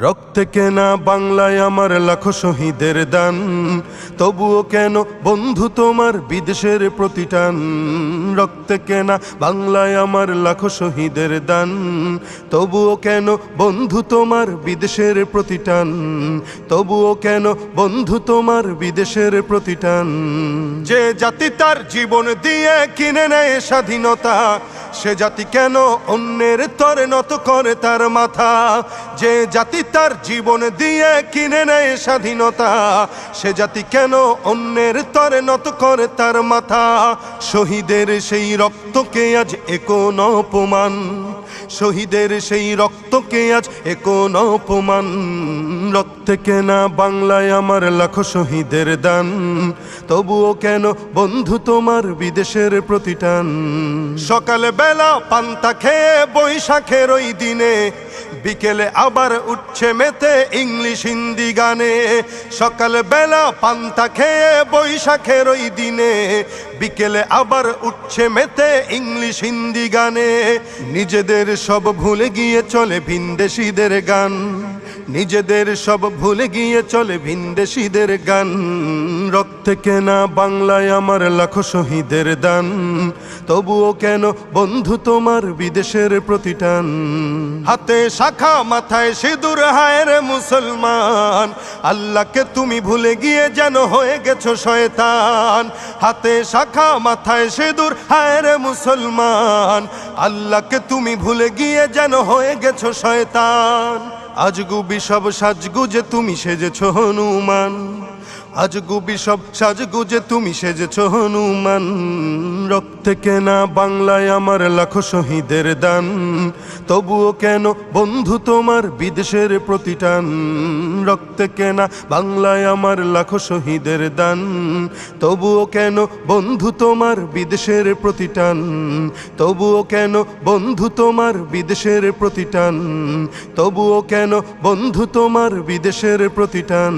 রক্তে কেনা বাংলায় আমার লাখো শহীদের দান, তবুও কেন বন্ধু তোমার বিদেশের প্রতিটান। রক্তে কেনা বাংলায় আমার লাখো শহীদের দান, তবুও কেন বন্ধু তোমার বিদেশের প্রতিটান। তবুও কেন বন্ধু তোমার বিদেশের প্রতিটান। যে জাতি তার জীবন দিয়ে কিনে নেয় স্বাধীনতা, সে জাতি কেন অন্যের তরে নত করে তার মাথা। যে জাতি তার জীবন দিয়ে কিনে নেয় স্বাধীনতা, সে জাতি কেন অন্যের তরে নত করে তার মাথা। শহীদের সেই রক্তকে আজ কোন অপমান, শহীদের সেই রক্তকে আজ কোন অপমান। রক্তে কেনা বাংলায় আমার লাখো শহীদের দান, তবুও কেন বন্ধু তোমার বিদেশের প্রতিটান। সকালে বেলা পান্তা খেয়ে বৈশাখের ওই দিনে, বিকেলে আবার উঠছে মেতে ইংলিশ হিন্দি গানে। সকালে বেলা পান্তা খেয়ে বৈশাখের ওই দিনে, বিকেলে আবার উঠছে মেতে ইংলিশ হিন্দি গানে। নিজেদের সব ভুলে গিয়ে চলে ভিনদেশীদের গান, নিজেদের সব ভুলে গিয়ে চলে ভিনদেশীদের গান। রক্তে কেনা বাংলায় আমার লাখো শহীদের দান, তবুও কেন বন্ধু তোমার বিদেশের প্রতিটান। হাতে শাখা মাথায় সিঁদুর হায় রে মুসলমান, আল্লাহকে তুমি ভুলে গিয়ে যেন হয়ে গেছো শয়তান। হাতে শাখা মাথায় সিঁদুর হায় রে মুসলমান, আল্লাহকে তুমি ভুলে গিয়ে যেন হয়ে গেছো শয়তান। আজগুবি সব সাজগুজে তুমি সেজেছো হনুমান, আজগুবি সব সাজগুজে তুমি সেজেছো হনুমান। রক্তে কেনা বাংলায় আমার লাখো শহীদের দান, তবুও কেন বন্ধু তোমার বিদেশের প্রতিটান। রক্তে কেনা বাংলায় আমার লাখো শহীদের দান, তবুও কেন বন্ধু তোমার বিদেশের প্রতিটান। তবুও কেন বন্ধু তোমার বিদেশের প্রতিটান। তবুও কেন বন্ধু তোমার বিদেশের প্রতিটান।